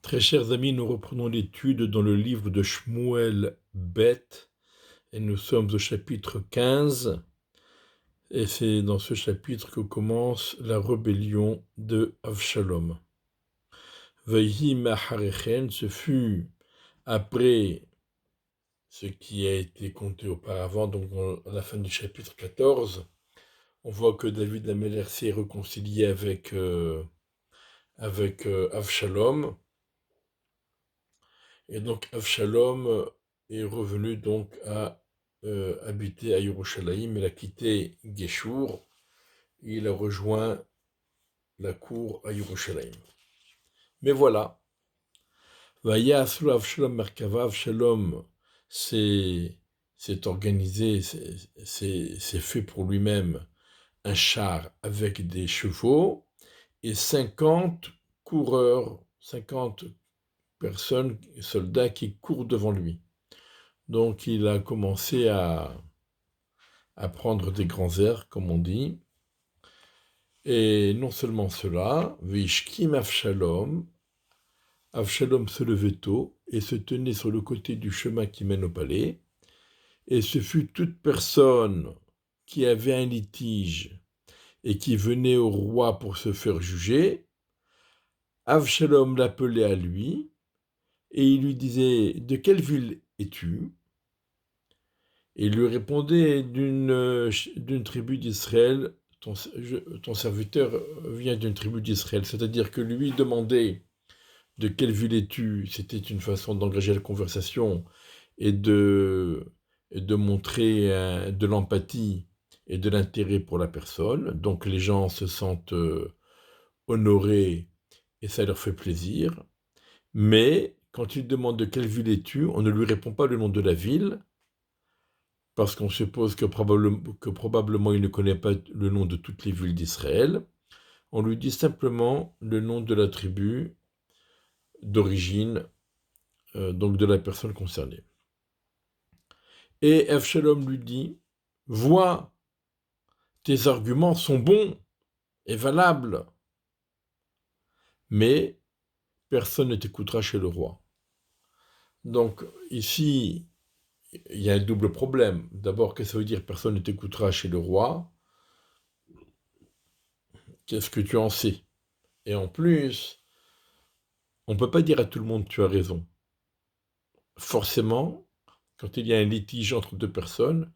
Très chers amis, nous reprenons l'étude dans le livre de Shmuel Bet et nous sommes au chapitre 15 et c'est dans ce chapitre que commence la rébellion de Avshalom. Vayhi Maharechen, ce fut après ce qui a été compté auparavant, donc à la fin du chapitre 14, on voit que David Améler s'est réconcilié avec Avshalom. Et donc Avshalom est revenu donc à habiter à Yerushalayim. Il a quitté Guéchour et il a rejoint la cour à Yerushalayim. Mais voilà, Vayaslu Avshalom Merkava, Avshalom s'est organisé, s'est fait pour lui-même un char avec des chevaux et 50 coureurs, 50 personnes, soldats qui courent devant lui. Donc il a commencé à prendre des grands airs, comme on dit. Et non seulement cela, Vishkim Avshalom, Avshalom se levait tôt et se tenait sur le côté du chemin qui mène au palais. Et ce fut toute personne qui avait un litige et qui venait au roi pour se faire juger. Avshalom l'appelait à lui et il lui disait « De quelle ville es-tu » Et il lui répondait d'une tribu d'Israël, ton serviteur vient d'une tribu d'Israël. C'est-à-dire que lui demandait de quelle ville es-tu, c'était une façon d'engager la conversation et de montrer de l'empathie et de l'intérêt pour la personne. Donc les gens se sentent honorés et ça leur fait plaisir. Mais quand il demande de quelle ville es-tu, on ne lui répond pas le nom de la ville, parce qu'on suppose que probablement il ne connaît pas le nom de toutes les villes d'Israël. On lui dit simplement le nom de la tribu d'origine, donc de la personne concernée. Et Avshalom lui dit « Vois, tes arguments sont bons et valables, mais personne ne t'écoutera chez le roi. » Donc ici, il y a un double problème. D'abord, qu'est-ce que ça veut dire personne ne t'écoutera chez le roi? Qu'est-ce que tu en sais? Et en plus, on ne peut pas dire à tout le monde tu as raison. Forcément, quand il y a un litige entre deux personnes,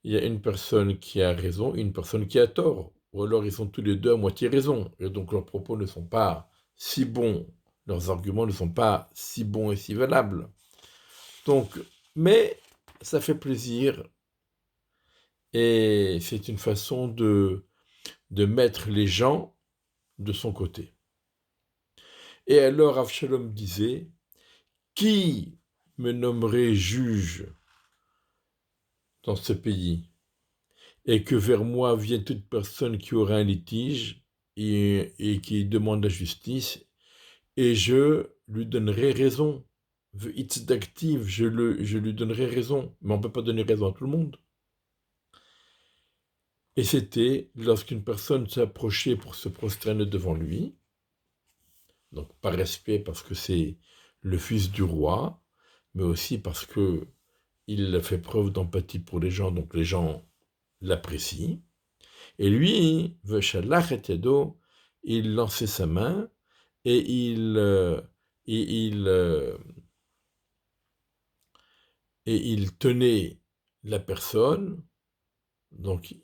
il y a une personne qui a raison et une personne qui a tort. Ou alors ils sont tous les deux à moitié raison. Et donc leurs propos ne sont pas si bons, leurs arguments ne sont pas si bons et si valables. Donc, mais ça fait plaisir et c'est une façon de mettre les gens de son côté. Et alors Avshalom disait, qui me nommerait juge dans ce pays, et que vers moi vienne toute personne qui aura un litige et qui demande la justice, et je lui donnerai raison. It's d'active, je lui donnerai raison. Mais on ne peut pas donner raison à tout le monde. Et c'était lorsqu'une personne s'approchait pour se prosterner devant lui, donc par respect parce que c'est le fils du roi, mais aussi parce que il fait preuve d'empathie pour les gens, donc les gens l'apprécient. Et lui, Veshalach et Yado, il lançait sa main et il tenait la personne, donc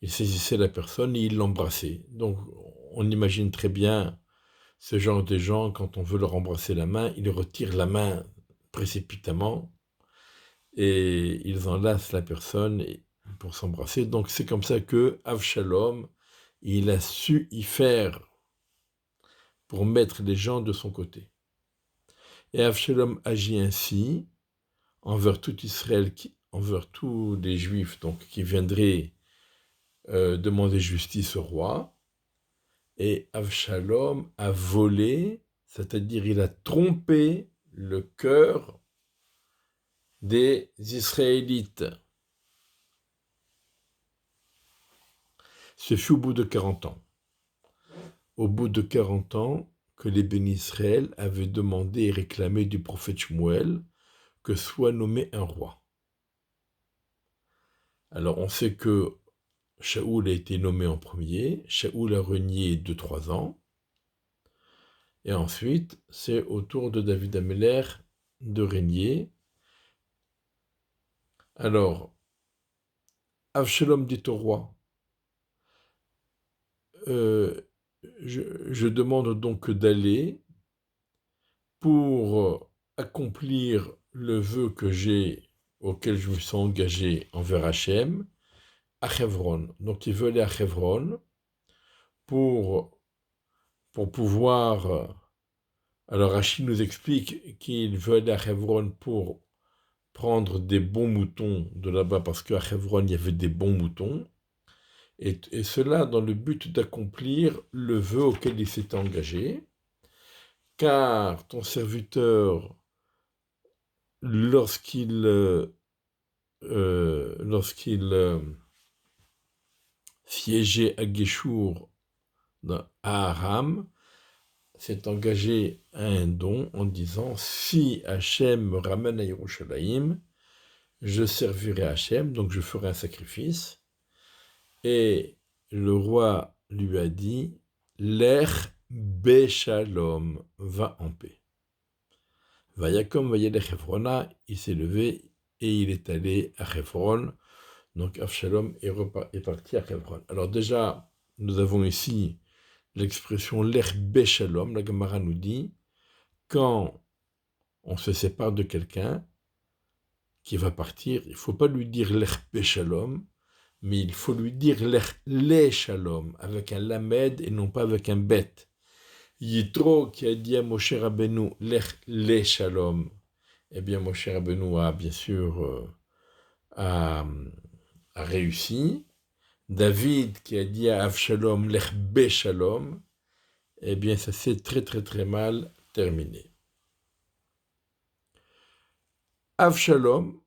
il saisissait la personne et il l'embrassait. Donc on imagine très bien ce genre de gens, quand on veut leur embrasser la main, ils retirent la main précipitamment et ils enlacent la personne pour s'embrasser. Donc c'est comme ça que Avshalom, il a su y faire pour mettre les gens de son côté. Et Avshalom agit ainsi envers tout Israël, envers tous les Juifs donc, qui viendraient demander justice au roi. Et Avshalom a volé, c'est-à-dire il a trompé le cœur des Israélites. Ce fut au bout de 40 ans. Au bout de 40 ans que les bénis Israël avaient demandé et réclamé du prophète Shmuel que soit nommé un roi. Alors on sait que Shaoul a été nommé en premier, Shaoul a régné 2-3 ans, et ensuite c'est au tour de David Ameller de régner. Alors, Avshalom dit au roi, je demande donc d'aller pour accomplir le vœu auquel je me suis engagé envers Hachem, à Hebron. Donc il veut aller à Hebron pour, pour pouvoir... Alors Rachid nous explique qu'il veut aller à Hebron pour prendre des bons moutons de là-bas, parce qu'à Hebron, il y avait des bons moutons, et cela dans le but d'accomplir le vœu auquel il s'était engagé, car ton serviteur, lorsqu'il siégeait à Guéchour, à Aram, s'est engagé à un don en disant « Si Hachem me ramène à Yerushalayim, je servirai Hachem, donc je ferai un sacrifice. » Et le roi lui a dit « Lech Beshalom, va en paix. » Vayakom vayelech Hebron, il s'est levé et il est allé à Hebron. Donc Avshalom est parti à Hebron. Alors déjà, nous avons ici l'expression Lech Beshalom. La Gemara nous dit, quand on se sépare de quelqu'un qui va partir, il ne faut pas lui dire Lech Beshalom, mais il faut lui dire Lech Le Shalom, avec un lamed et non pas avec un bet. Yitro qui a dit à Moshe Rabbeinu Lech Le Shalom, eh bien Moshe Rabbeinu a bien sûr a réussi. David qui a dit à Avshalom Lech Beshalom, eh bien ça s'est très très très mal terminé. Avshalom,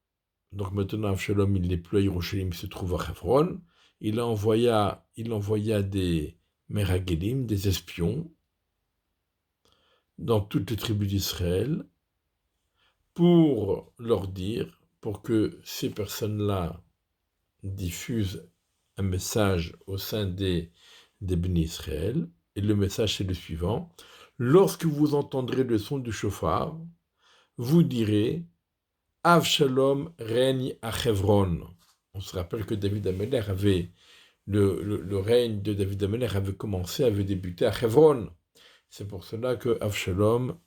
donc maintenant Avshalom il n'est plus à Yerushalayim, il se trouve à Hebron, il envoya des Meragelim, des espions, dans toutes les tribus d'Israël, pour leur dire, pour que ces personnes-là diffusent un message au sein des bénis Israël, et le message c'est le suivant: lorsque vous entendrez le son du chauffard, vous direz Avshalom règne à Hebron. On se rappelle que David Ameller avait le règne de David Ameller avait débuté à Hebron. C'est pour cela que Avshalom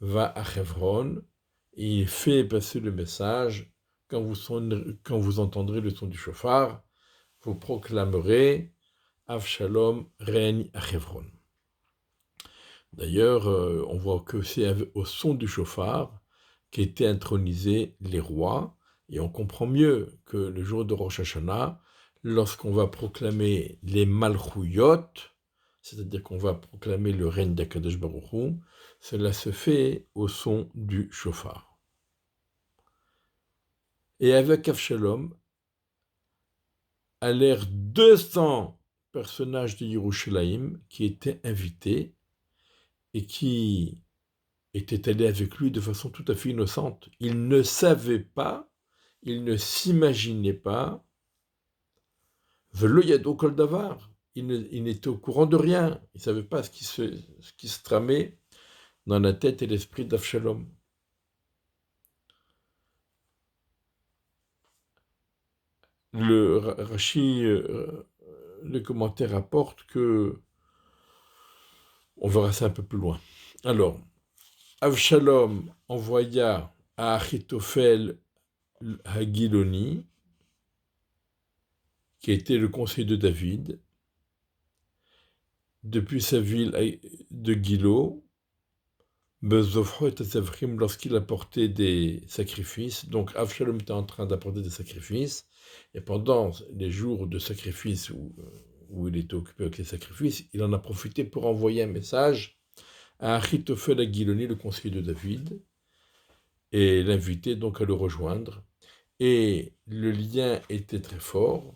va à Hebron et il fait passer le message. Quand vous entendrez le son du chauffard, vous proclamerez Avshalom règne à Hebron. D'ailleurs, on voit que c'est au son du chauffard qu'étaient intronisés les rois, et on comprend mieux que le jour de Rosh Hashanah, lorsqu'on va proclamer les Malchouyot, c'est-à-dire qu'on va proclamer le règne d'Akadosh Baruch Hu, cela se fait au son du chauffard. Et avec Avshalom, allèrent 200 personnages de Yerushalayim qui étaient invités et qui étaient allés avec lui de façon tout à fait innocente. Ils ne savaient pas, ils ne s'imaginaient pas, Velo Yado Kol Davar, ils n'étaient au courant de rien, ils ne savaient pas ce qui se tramait dans la tête et l'esprit d'Avshalom. Le Rashi, le commentaire rapporte que, on verra ça un peu plus loin. Alors, Avshalom envoya à Achitophel Hagiloni, qui était le conseiller de David, depuis sa ville de Gilo, lorsqu'il apportait des sacrifices. Donc Avshalom était en train d'apporter des sacrifices, et pendant les jours de sacrifice où il était occupé avec les sacrifices, il en a profité pour envoyer un message à Achitophel Hagiloni, le conseiller de David, et l'inviter donc à le rejoindre. Et le lien était très fort,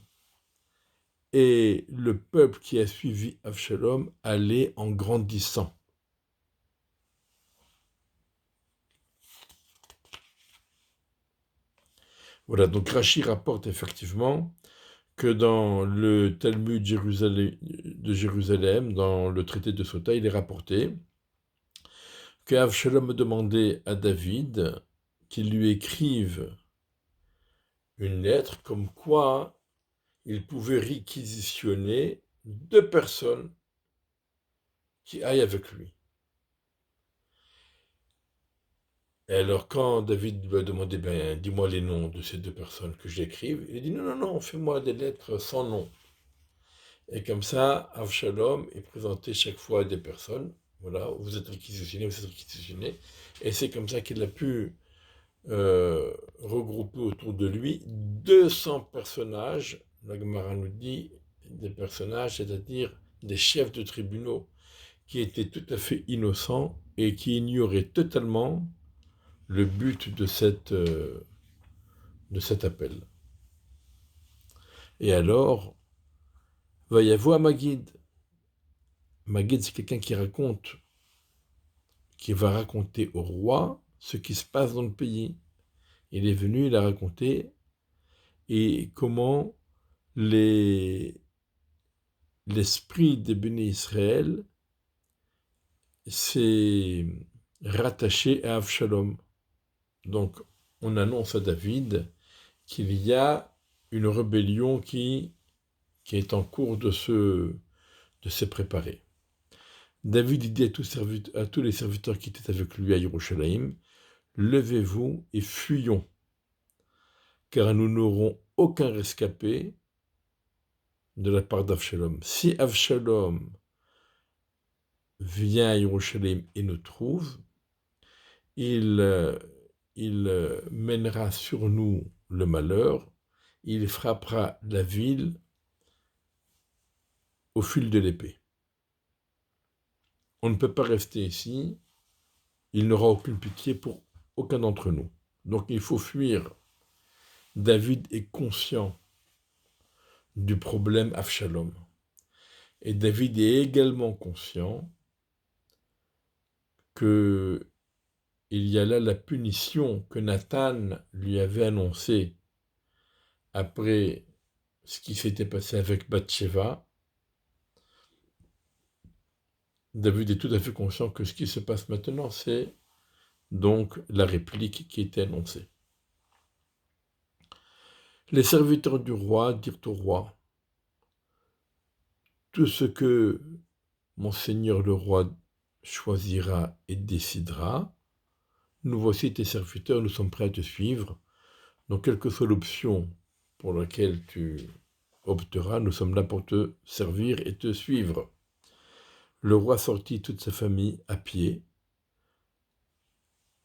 et le peuple qui a suivi Avshalom allait en grandissant. Voilà, donc Rachi rapporte effectivement que dans le Talmud de Jérusalem, dans le traité de Sota, il est rapporté que Avshalom demandait à David qu'il lui écrive une lettre comme quoi il pouvait réquisitionner 2 personnes qui aillent avec lui. Et alors, quand David lui a demandé, ben, dis-moi les noms de ces 2 personnes que j'écrive, il a dit, non, non, non, fais-moi des lettres sans nom. Et comme ça, Avshalom est présenté chaque fois à des personnes. Voilà, vous êtes réquisitionné, vous êtes réquisitionné. Et c'est comme ça qu'il a pu regrouper autour de lui 200 personnages. La Gemara nous dit des personnages, c'est-à-dire des chefs de tribunaux qui étaient tout à fait innocents et qui ignoraient totalement le but de cet appel. Et alors, va y avoir Maguide. Maguide, c'est quelqu'un qui va raconter au roi ce qui se passe dans le pays. Il est venu, il a raconté, et comment l'esprit des bénis Israël s'est rattaché à Avshalom. Donc, on annonce à David qu'il y a une rébellion qui est en cours de se préparer. David dit à tous les serviteurs qui étaient avec lui à Yerushalayim, levez-vous et fuyons, car nous n'aurons aucun rescapé de la part d'Avshalom. Si Avshalom vient à Yerushalayim et nous trouve, il mènera sur nous le malheur, il frappera la ville au fil de l'épée. On ne peut pas rester ici, il n'aura aucune pitié pour aucun d'entre nous. Donc il faut fuir. David est conscient du problème Avshalom. Et David est également conscient qu'il y a là la punition que Nathan lui avait annoncée après ce qui s'était passé avec Bathsheba. David est tout à fait conscient que ce qui se passe maintenant, c'est donc la réplique qui était annoncée. Les serviteurs du roi dirent au roi, tout ce que mon seigneur le roi choisira et décidera, nous voici tes serviteurs, nous sommes prêts à te suivre. Donc, quelle que soit l'option pour laquelle tu opteras, nous sommes là pour te servir et te suivre. Le roi sortit toute sa famille à pied,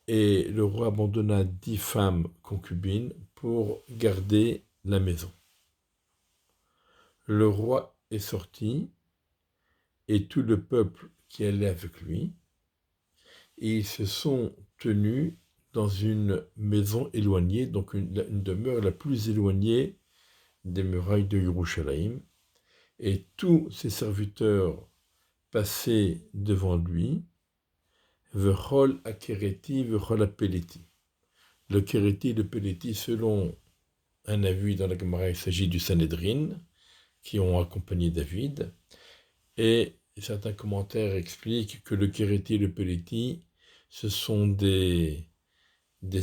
et le roi abandonna 10 femmes concubines pour garder la maison. Le roi est sorti, et tout le peuple qui allait avec lui, et ils se sont tenus dans une maison éloignée, donc une demeure la plus éloignée des murailles de Yerushalayim, et tous ses serviteurs passaient devant lui, Vechol Akereti, Vechol Apeleti. Le Kereti et le Peleti, selon un avis dans la Gemara, il s'agit du Sanhedrin, qui ont accompagné David, et certains commentaires expliquent que le Kereti et le Peleti, ce sont des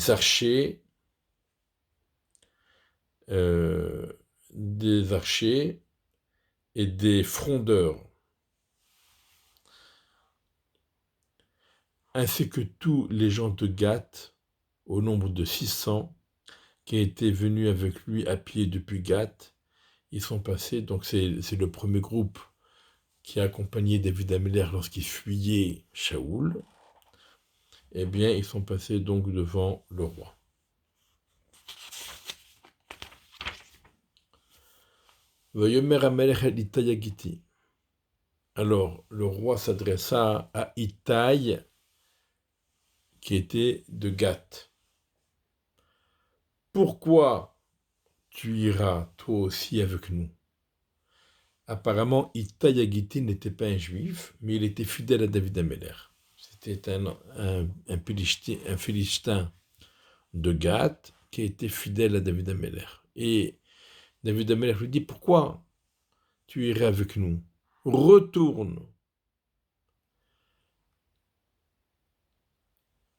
archers, et des frondeurs, ainsi que tous les gens de Gath, au nombre de 600, qui étaient venus avec lui à pied depuis Gath. Ils sont passés, donc c'est le premier groupe qui a accompagné David Améler lorsqu'il fuyait Shaoul. Eh bien, ils sont passés donc devant le roi. Vayomer Amelech el Itai Agiti. Alors, le roi s'adressa à Itaï, qui était de Gath. Pourquoi tu iras toi aussi avec nous? Apparemment, Itai Agiti n'était pas un juif, mais il était fidèle à David Améler. C'était un Philistin de Gath, qui a été fidèle à David Ameller. Et David Ameller lui dit, pourquoi tu irais avec nous? Retourne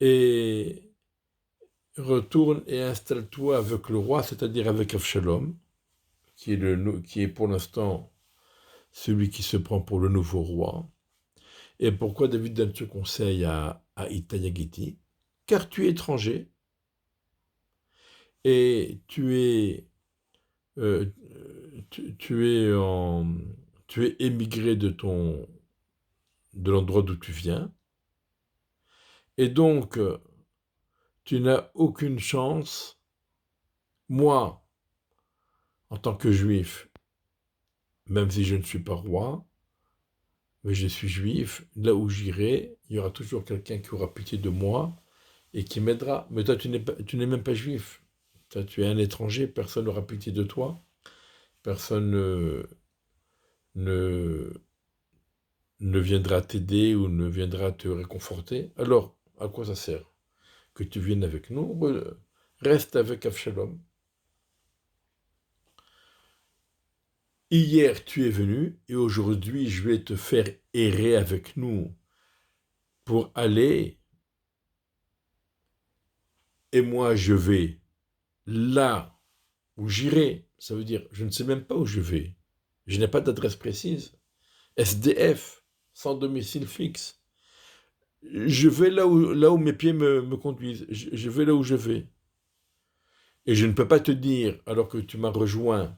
et installe-toi avec le roi, c'est-à-dire avec Avshalom, qui est pour l'instant celui qui se prend pour le nouveau roi. Et pourquoi David donne ce conseil à Itai Haggiti? Car tu es étranger et euh, tu es émigré de l'endroit d'où tu viens, et donc tu n'as aucune chance. Moi, en tant que juif, même si je ne suis pas roi, mais je suis juif, là où j'irai, il y aura toujours quelqu'un qui aura pitié de moi et qui m'aidera. Mais toi, tu n'es même pas juif. Toi, tu es un étranger, personne n'aura pitié de toi, personne ne, ne viendra t'aider ou ne viendra te réconforter. Alors, à quoi ça sert que tu viennes avec nous? Reste avec Avshalom. Hier, tu es venu et aujourd'hui, je vais te faire errer avec nous pour aller, et moi, je vais là où j'irai. Ça veut dire, je ne sais même pas où je vais. Je n'ai pas d'adresse précise. SDF, sans domicile fixe. Je vais là où mes pieds me conduisent. Je vais là où je vais. Et je ne peux pas te dire, alors que tu m'as rejoint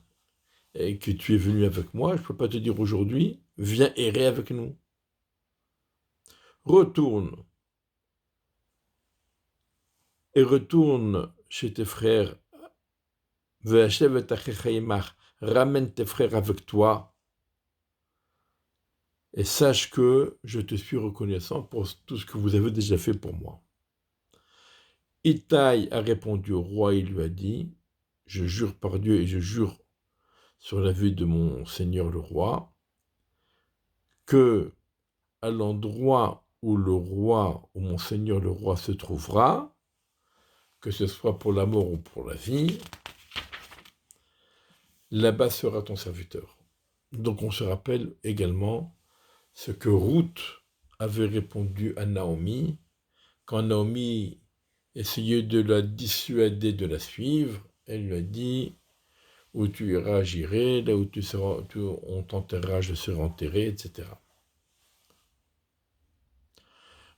et que tu es venu avec moi, je ne peux pas te dire aujourd'hui, viens errer avec nous. Retourne et retourne chez tes frères. Ramène tes frères avec toi et sache que je te suis reconnaissant pour tout ce que vous avez déjà fait pour moi. Itai a répondu au roi et lui a dit, je jure par Dieu et je jure sur la vie de mon seigneur le roi, que à l'endroit où le roi, où mon seigneur le roi se trouvera, que ce soit pour la mort ou pour la vie, là-bas sera ton serviteur. Donc on se rappelle également ce que Ruth avait répondu à Naomi, quand Naomi essayait de la dissuader de la suivre, elle lui a dit, où tu iras, j'irai, là où on t'enterrera, je serai enterré, etc.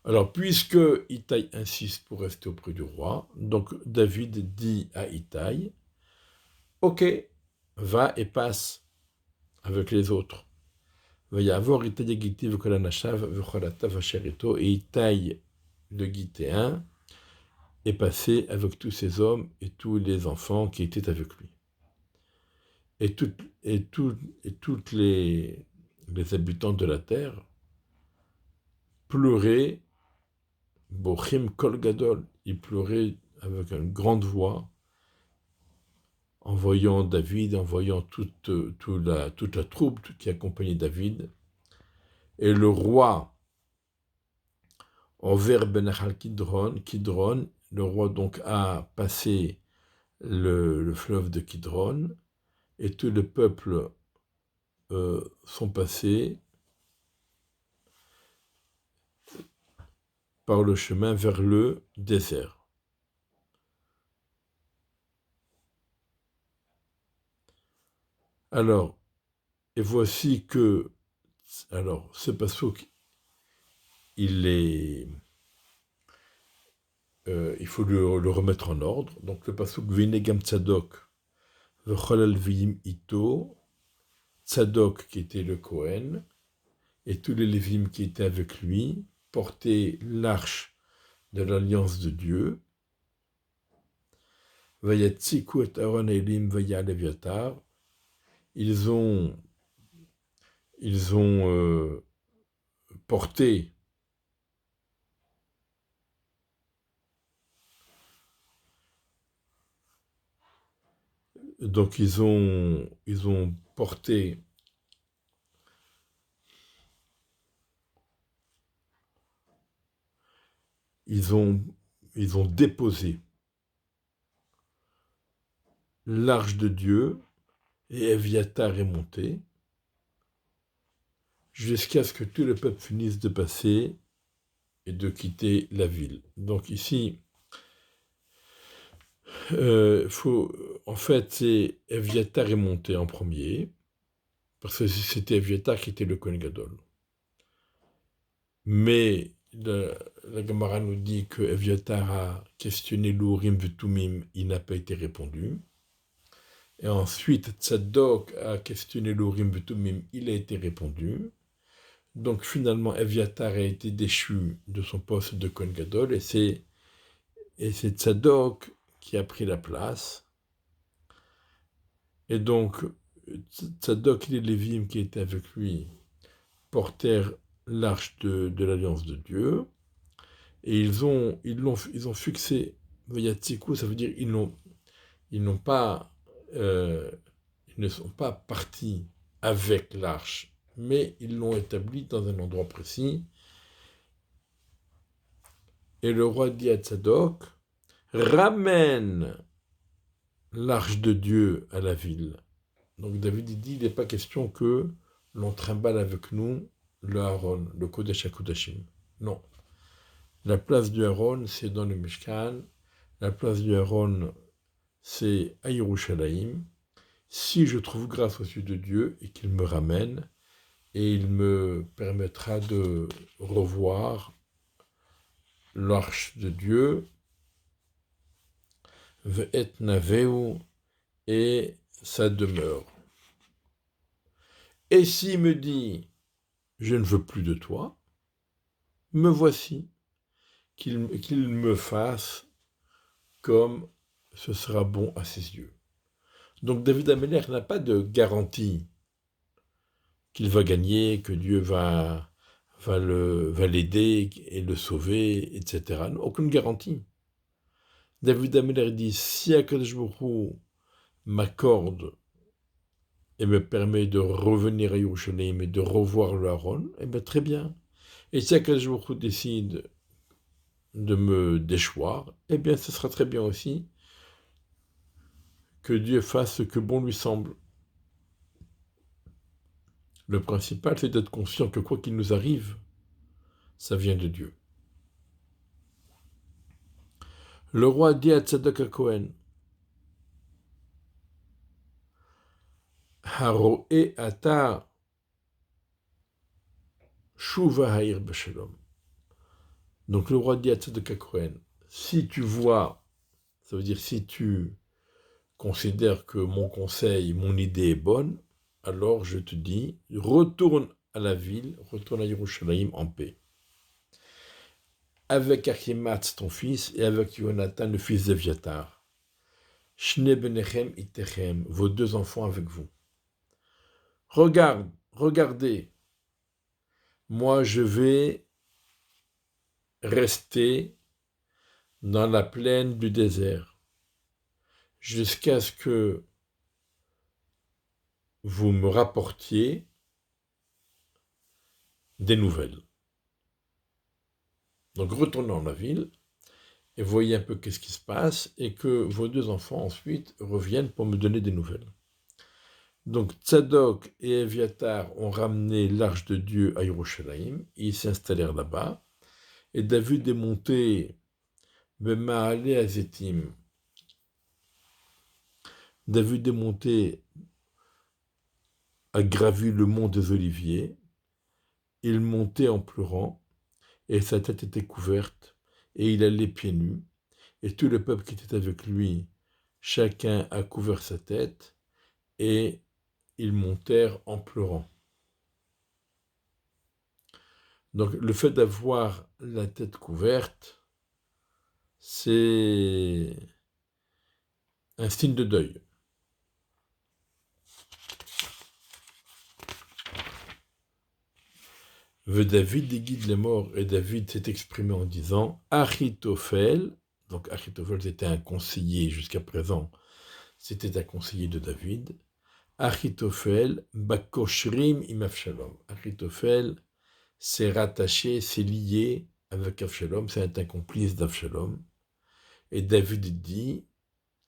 Alors, puisque Itai insiste pour rester auprès du roi, donc David dit à Itai, ok, va et passe avec les autres. Et Itai, le Gitéen, est passé avec tous ses hommes et tous les enfants qui étaient avec lui. Et toutes les habitants de la terre pleuraient, Bochim Kol Gadol, ils pleuraient avec une grande voix, en voyant David, en voyant toute la troupe qui accompagnait David. Et le roi, envers Benachal Kidron, le roi donc a passé le fleuve de Kidron, et tout le peuple sont passés par le chemin vers le désert. Alors, et voici que, alors, ce passouk, il faut le remettre en ordre. Donc, le passouk Vinegam Tzadok, V'cholal Vim Ito, Tzadok qui était le Kohen, et tous les Lévim qui étaient avec lui, portaient l'arche de l'alliance de Dieu. Vayatziku et Aaron Elim Vaya Leviatar. Ils ont porté donc ils ont porté ils ont déposé l'arche de Dieu et Eviatar est monté jusqu'à ce que tout le peuple finisse de passer et de quitter la ville. Donc ici, en fait, c'est Eviatar est monté en premier, parce que c'était Eviatar qui était le Kohen Gadol. Mais la Gemara nous dit que Eviatar a questionné l'Urim Vetumim, il n'a pas été répondu. Et ensuite, Tzadok a questionné l'Urim Vetumim, il a été répondu. Donc finalement, Eviatar a été déchu de son poste de Kohen Gadol, et c'est Tzadok qui a pris la place. Et donc, Tzadok et les Lévim qui étaient avec lui portèrent l'arche de l'Alliance de Dieu, et ils ont fixé Vayatziku, ça veut dire ils n'ont pas, ils ne sont pas partis avec l'arche, mais ils l'ont établie dans un endroit précis. Et le roi dit à Tzadok, ramène l'arche de Dieu à la ville. Donc David dit, il n'est pas question que l'on trimballe avec nous le Aaron, le Kodesh HaKodashim. Non. La place du Aaron, c'est dans le Mishkan. La place du Aaron, c'est à Yerushalayim. Si je trouve grâce aux yeux de Dieu et qu'il me ramène, et il me permettra de revoir l'arche de Dieu, Ve'et Naveu, et sa demeure. Et s'il me dit, je ne veux plus de toi, me voici, qu'il me fasse comme ce sera bon à ses yeux. Donc David Ameller n'a pas de garantie qu'il va gagner, que Dieu va l'aider et le sauver, etc. Non, aucune garantie. David Ameller dit, si Akadosh Baruch Hu m'accorde et me permet de revenir à Yerushalayim et de revoir le Aaron, eh bien très bien. Et si Akadosh Baruch Hu décide de me déchoir, eh bien ce sera très bien aussi, que Dieu fasse ce que bon lui semble. Le principal, c'est d'être conscient que quoi qu'il nous arrive, ça vient de Dieu. Le roi dit à Tzadok HaKohen, Haroe ata shuva ha'ir b'shalom. Donc le roi dit à Tzadok HaKohen, si tu vois, ça veut dire si tu considères que mon conseil, mon idée est bonne, alors je te dis, retourne à la ville, retourne à Yerushalayim en paix. Avec Achimatz, ton fils, et avec Yonatan, le fils d'Eviatar. Shne benechem itechem, vos deux enfants avec vous. Regardez, moi je vais rester dans la plaine du désert jusqu'à ce que vous me rapportiez des nouvelles. Donc retournez dans la ville et voyez un peu qu'est-ce qui se passe et que vos deux enfants ensuite reviennent pour me donner des nouvelles. Donc Tzadok et Eviatar ont ramené l'arche de Dieu à Yerushalayim, ils s'installèrent là-bas, et David est monté Bema'ale Azetim. David est monté, a gravi le mont des Oliviers, il montait en pleurant, et sa tête était couverte, et il allait pieds nus, et tout le peuple qui était avec lui, chacun a couvert sa tête, et ils montèrent en pleurant. Donc le fait d'avoir la tête couverte, c'est un signe de deuil. David guide les morts, et David s'est exprimé en disant Achitophel, donc Achitophel c'était un conseiller jusqu'à présent, c'était un conseiller de David. Achitophel, Bakoshrim im Avshalom. Achitophel s'est rattaché, s'est lié avec Avshalom, c'est un complice d'Avshalom. Et David dit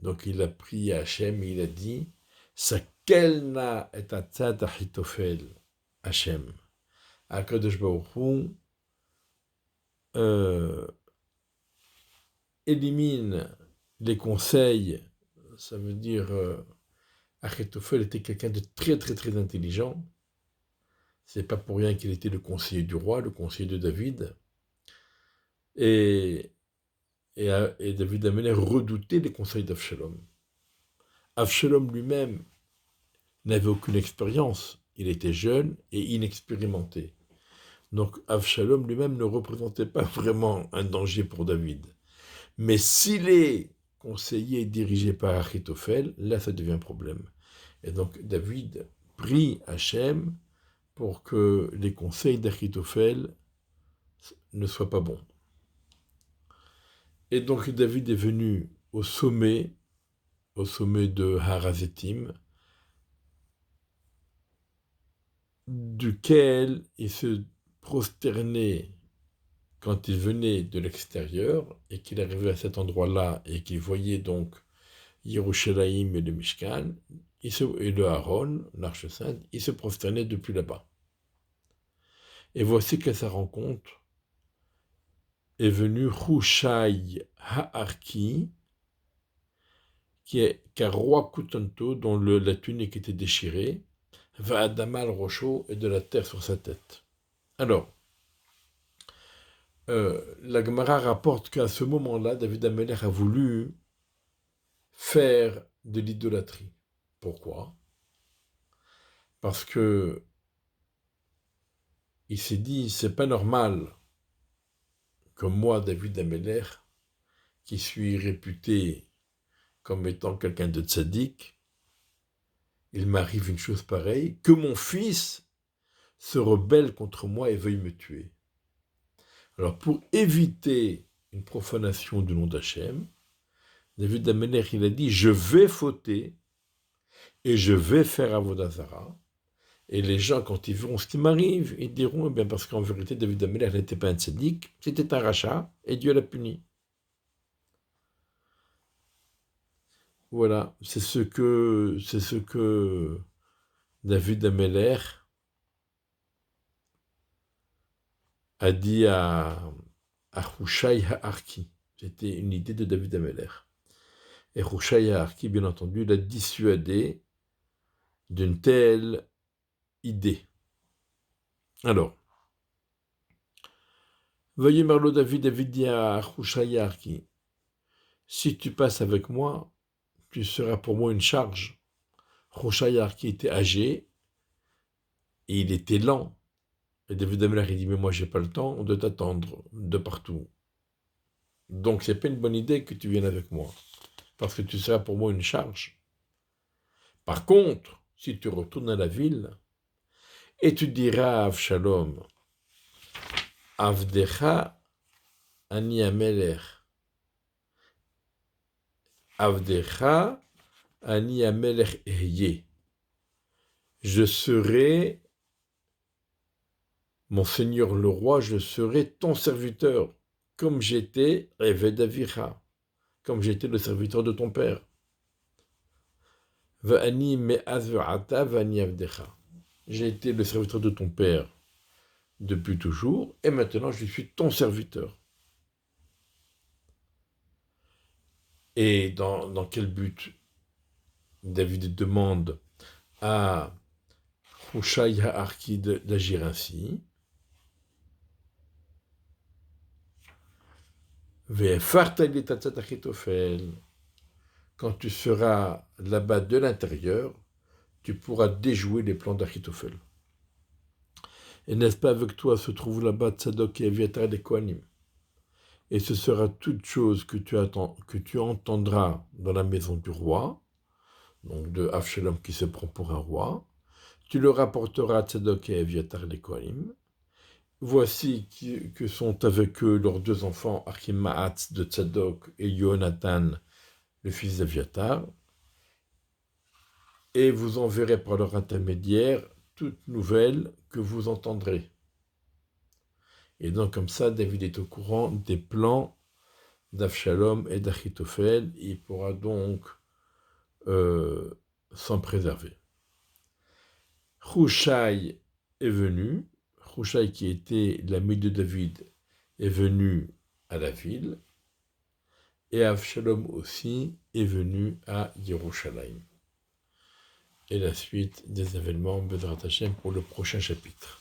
Donc il a prié Hachem et il a dit Sakelna et atzat Achitophel Hachem. Akadosh Baruch Hu élimine les conseils, ça veut dire Achitophel était quelqu'un de très très très intelligent. C'est pas pour rien qu'il était le conseiller du roi, le conseiller de David. Et David Améler redoutait les conseils d'Avshalom. Avshalom lui-même n'avait aucune expérience. Il était jeune et inexpérimenté. Donc Avshalom lui-même ne représentait pas vraiment un danger pour David. Mais s'il est conseillé et dirigé par Achitophel, là ça devient un problème. Et donc David prie Hachem pour que les conseils d'Achitophel ne soient pas bons. Et donc David est venu au sommet de Harazetim, duquel il se prosternait quand il venait de l'extérieur et qu'il arrivait à cet endroit-là et qu'il voyait donc Yerushalayim et le Mishkan, et le Aaron, l'arche sainte, il se prosternait depuis là-bas. Et voici qu'à sa rencontre est venu Hushai Ha'arki, qui est qu'un roi Kutanto, dont la tunique était déchirée, va à Damal Rocho et de la terre sur sa tête. Alors, la Gemara rapporte qu'à ce moment-là, David Améler a voulu faire de l'idolâtrie. Pourquoi? Parce que il s'est dit, c'est pas normal que moi, David Améler, qui suis réputé comme étant quelqu'un de tzaddik, il m'arrive une chose pareille, que mon fils se rebelle contre moi et veuille me tuer. Alors, pour éviter une profanation du nom d'Hachem, David Améler, il a dit, je vais fauter et je vais faire Avodah Zarah. Et les gens, quand ils verront ce qui m'arrive, ils diront, eh bien, parce qu'en vérité, David Améler n'était pas un tzaddik, c'était un rachat, et Dieu l'a puni. Voilà, c'est ce que David Améler a dit à Hushai Ha'arki. C'était une idée de David Améler. Et Hushai Ha'arki, bien entendu, l'a dissuadé d'une telle idée. Alors, veuillez Merlot David dit à Hushai Ha'arki, si tu passes avec moi, tu seras pour moi une charge. Hushai Ha'arki était âgé et il était lent. Et David Améler, il dit, mais moi, j'ai pas le temps de t'attendre de partout. Donc, c'est pas une bonne idée que tu viennes avec moi, parce que tu seras pour moi une charge. Par contre, si tu retournes à la ville, et tu diras à Avshalom, Avdecha ani amelech, Avdecha ani amelech ehye. Je serai, mon Seigneur le roi, je serai ton serviteur, comme j'étais Eved Avicha, comme j'étais le serviteur de ton père. Va'ani me'az ve'ata va'ani avdecha. J'ai été le serviteur de ton père depuis toujours, et maintenant je suis ton serviteur. Et dans quel but David demande à Hushai Ha'arki d'agir ainsi? Quand tu seras là-bas de l'intérieur, tu pourras déjouer les plans d'Achitophel. Et n'est-ce pas avec toi se trouve là-bas Tzadok et Aviatar des Kohanim? Et ce sera toute chose que tu entendras dans la maison du roi, donc de Avshalom qui se prend pour un roi. Tu le rapporteras à Tzadok et Aviatar les Kohanim. Voici que sont avec eux leurs deux enfants, Achimaatz de Tzadok et Yonatan, le fils d'Aviatar. Et vous enverrez par leur intermédiaire toute nouvelle que vous entendrez. Et donc comme ça, David est au courant des plans d'Avshalom et d'Achitophel. Il pourra donc s'en préserver. Hushai est venu. Hushai, qui était l'ami de David, est venu à la ville. Et Avshalom aussi est venu à Yerushalayim. Et la suite des événements Bezrat Hashem pour le prochain chapitre.